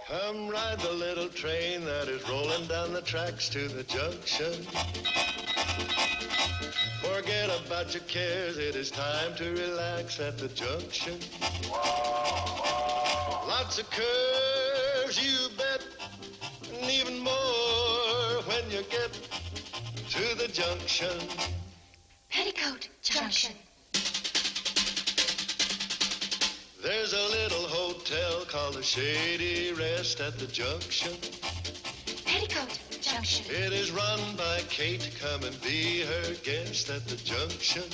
Come ride the little train that is rolling down the tracks to the junction. Forget about your cares, it is time to relax at the junction. Lots of curves, you bet, and even more when you get to the junction. Petticoat Junction. There's a little hotel called the Shady Rest at the junction. Petticoat Junction. It is run by Kate. Come and be her guest at the junction.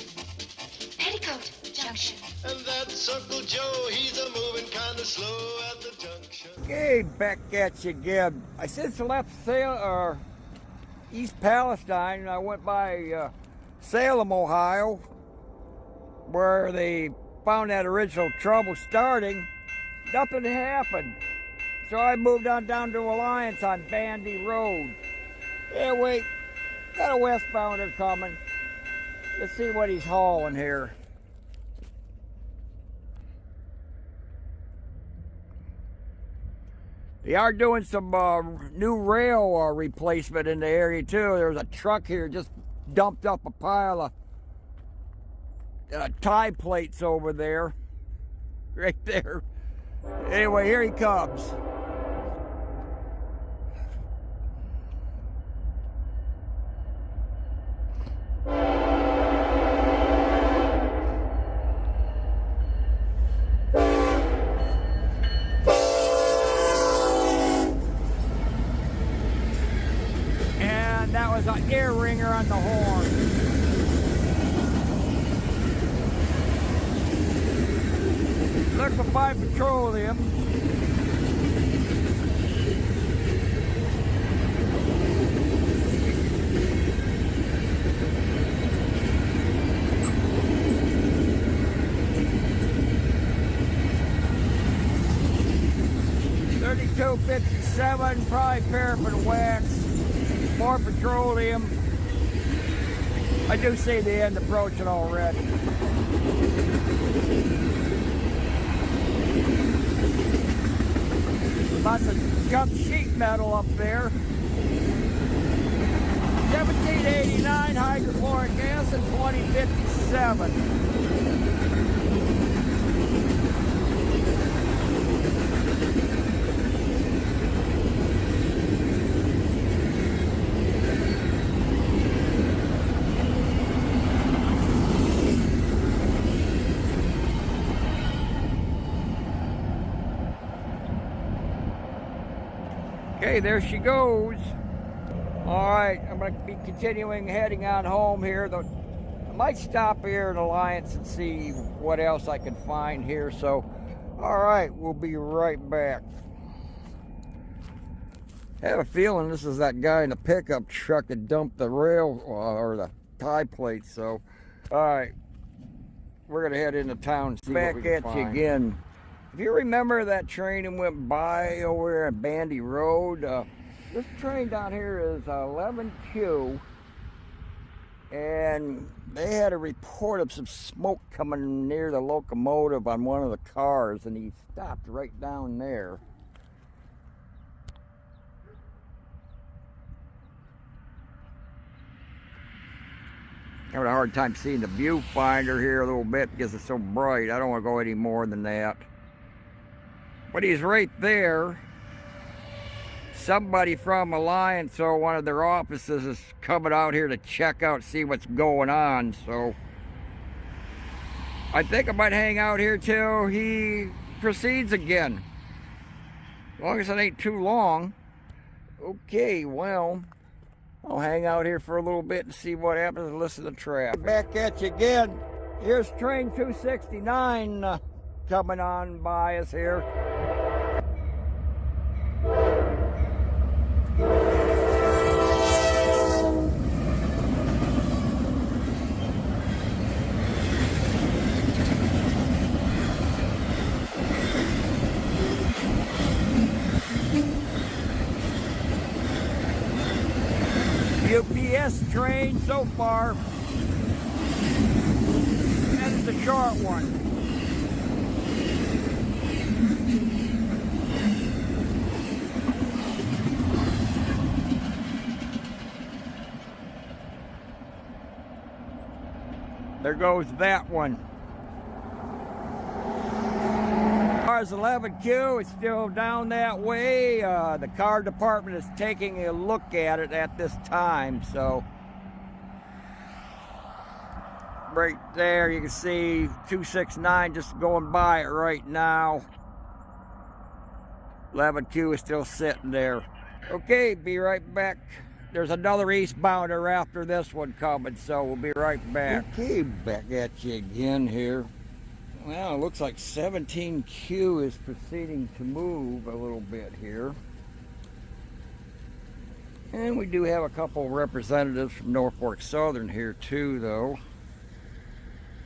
Petticoat Junction. And that's Uncle Joe. He's a moving kind of slow at the junction. Okay, back at you again. I since left East Palestine, and I went by Salem, Ohio, where they found that original trouble starting. Nothing happened. So I moved on down to Alliance on Bandy Road. Yeah, wait, got a westbounder coming. Let's see what he's hauling here. They are doing some new rail replacement in the area too. There's a truck here just dumped up a pile of tie plates over there. Right there. Anyway, here he comes. And that was an ear ringer on the horn. Liquefied petroleum. $32.57, probably paraffin wax, more petroleum. I do see the end approaching already. Lots of junk sheet metal up there. 1789 hydrochloric acid, 2057. Okay, there she goes. All right, I'm going to be continuing heading on home here. I might stop here at Alliance and see what else I can find here. So, all right, we'll be right back. I have a feeling this is that guy in the pickup truck that dumped the rail or the tie plates. So, all right, we're going to head into town and see what we can find. Back at you again. If you remember that train that went by over there at Bandy Road, this train down here is 11Q, and they had a report of some smoke coming near the locomotive on one of the cars, and he stopped right down there. Having a hard time seeing the viewfinder here a little bit because it's so bright. I don't want to go any more than that. But he's right there. Somebody from Alliance or one of their offices is coming out here to check out, see what's going on. So I think I might hang out here till he proceeds again. As long as it ain't too long. Okay, well, I'll hang out here for a little bit and see what happens and listen to traffic. Back at you again. Here's train 269 coming on by us here. UPS train so far, and it's a short one. There goes that one. Cars 11Q is still down that way. The car department is taking a look at it at this time. So right there you can see 269 just going by it right now. 11Q is still sitting there. Okay, be right back. There's another eastbounder after this one coming, so we'll be right back. Okay, back at you again here. Well, it looks like 17Q is proceeding to move a little bit here. And we do have a couple representatives from Norfolk Southern here too, though.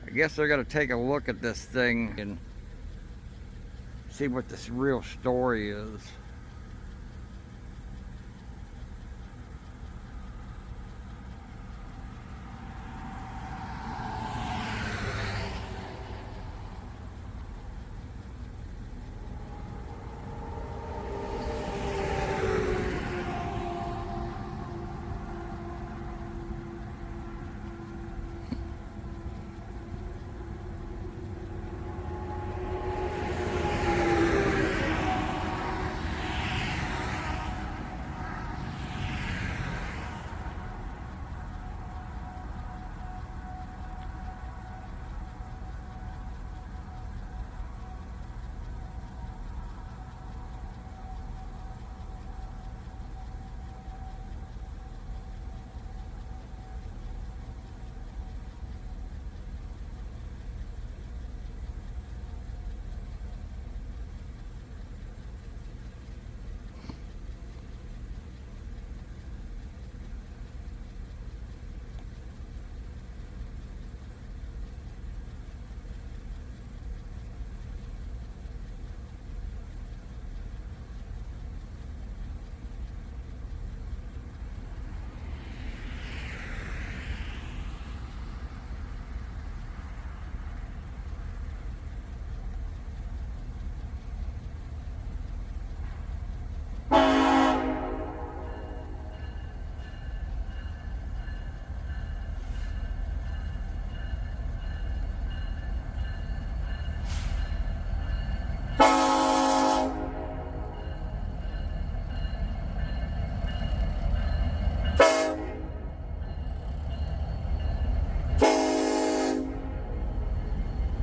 I guess they're going to take a look at this thing and see what this real story is.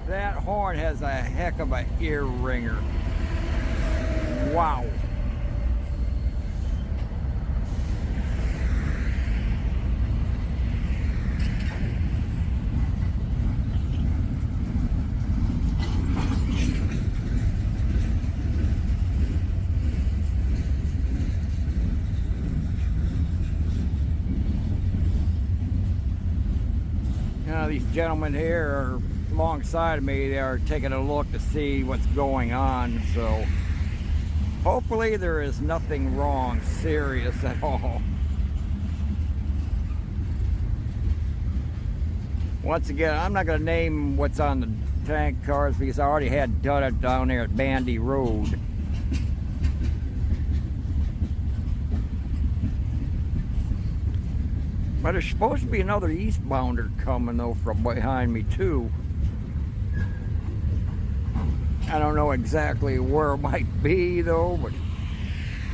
That horn has a heck of an ear ringer. Wow. Now these gentlemen here are alongside of me. They are taking a look to see what's going on, so hopefully there is nothing wrong, serious at all. Once again, I'm not going to name what's on the tank cars because I already had done it down there at Bandy Road. But there's supposed to be another eastbounder coming though from behind me too. I don't know exactly where it might be though, but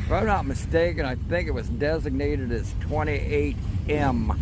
if I'm not mistaken, I think it was designated as 28M.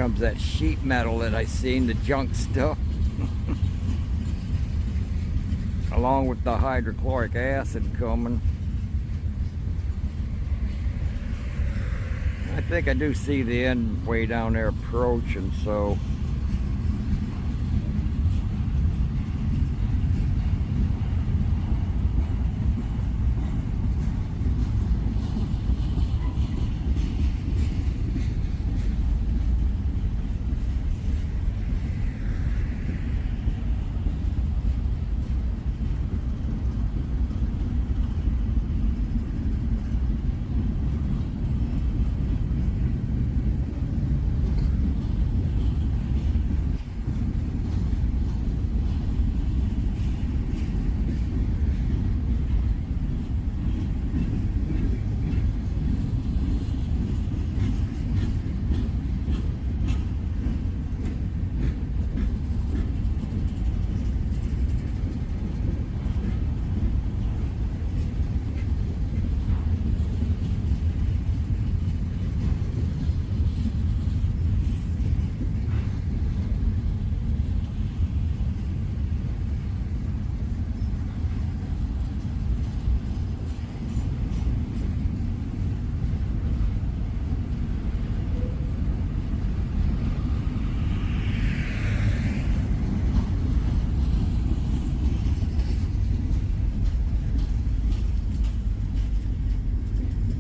comes that sheet metal that I seen, the junk stuff. Along with the hydrochloric acid coming. I think I do see the end way down there approaching, so.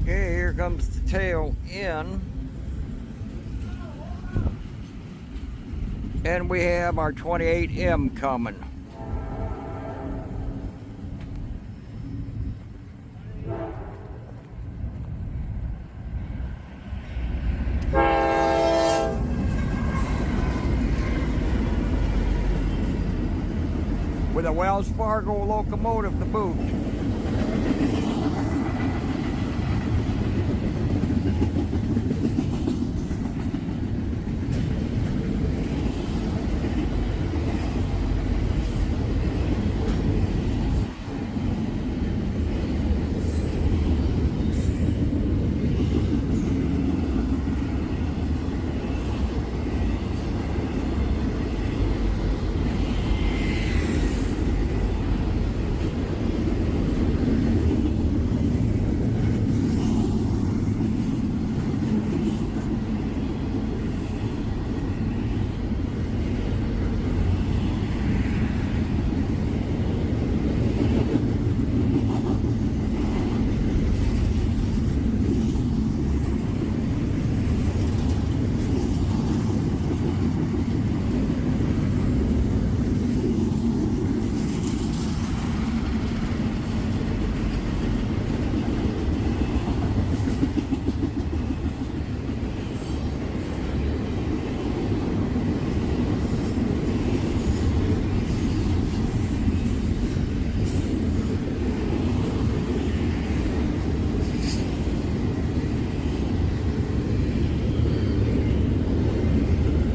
Okay, here comes the tail end. And we have our 28M coming. With a Wells Fargo locomotive to boot.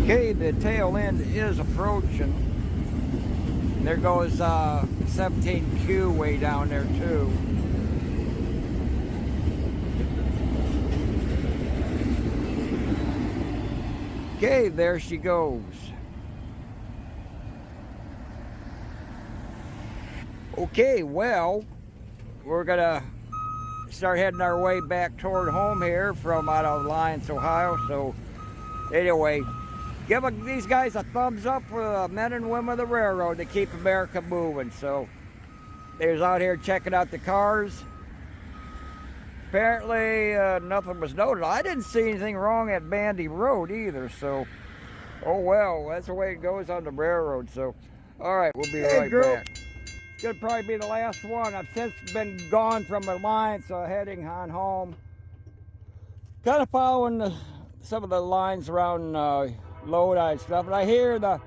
Okay, the tail end is approaching. There goes 17Q way down there too. Okay, there she goes. Okay, well, we're gonna start heading our way back toward home here from out of Alliance, Ohio. So anyway, give these guys a thumbs up for the men and women of the railroad to keep America moving. So they was out here checking out the cars. Apparently nothing was noted. I didn't see anything wrong at Bandy Road either. So, oh well, that's the way it goes on the railroad. So, all right, we'll be right back. It's gonna probably be the last one. I've since been gone from Alliance, heading on home. Kind of following some of the lines around Lodi and stuff, and I hear the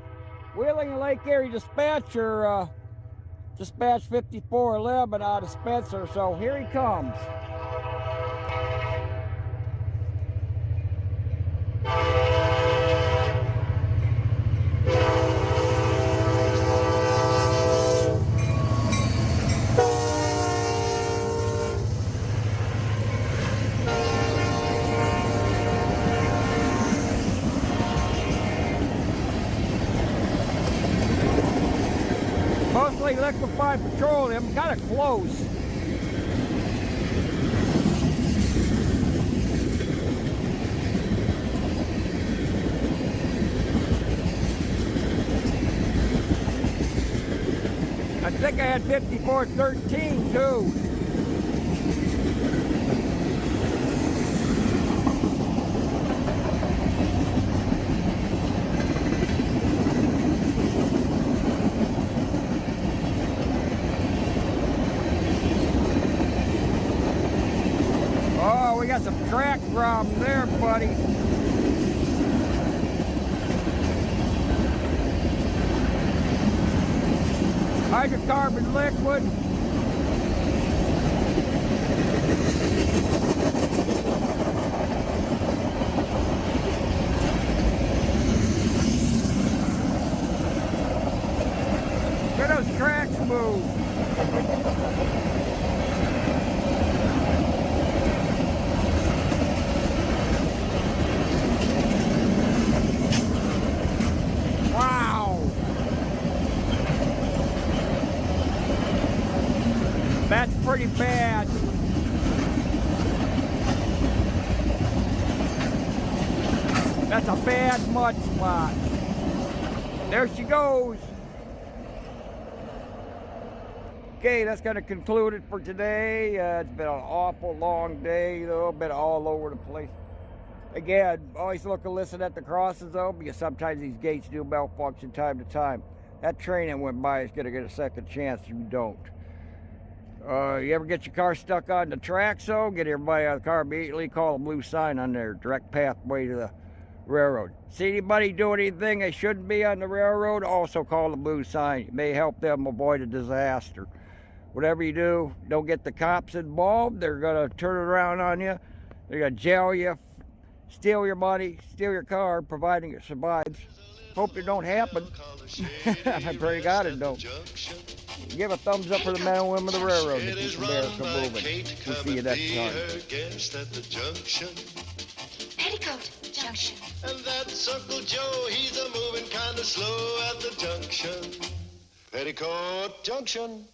Wheeling Lake Erie dispatcher dispatch 5411 out of Spencer, so here he comes. actually liquefied petroleum, kind of close. I think I had 5413 too. Oh, we got some track problem there, buddy. Hydrocarbon liquid. Look at those tracks move. That's pretty bad. That's a bad mud spot. There she goes. Okay, that's going to conclude it for today. It's been an awful long day, though. Been all over the place. Again, always look and listen at the crosses, though, because sometimes these gates do malfunction time to time. That train that went by is going to get a second chance if you don't. You ever get your car stuck on the tracks, though? Get everybody out of the car immediately. Call the blue sign on there. Direct pathway to the railroad. See anybody doing anything they shouldn't be on the railroad? Also call the blue sign. It may help them avoid a disaster. Whatever you do, don't get the cops involved. They're going to turn it around on you. They're going to jail you, steal your money, steal your car, providing it survives. Hope it don't happen. I pray to God it don't. Give a thumbs up for the men and women of the railroad to keep America moving. We'll see you next time. Petticoat Junction. And that's Uncle Joe, he's a moving kind of slow at the junction. Petticoat Junction.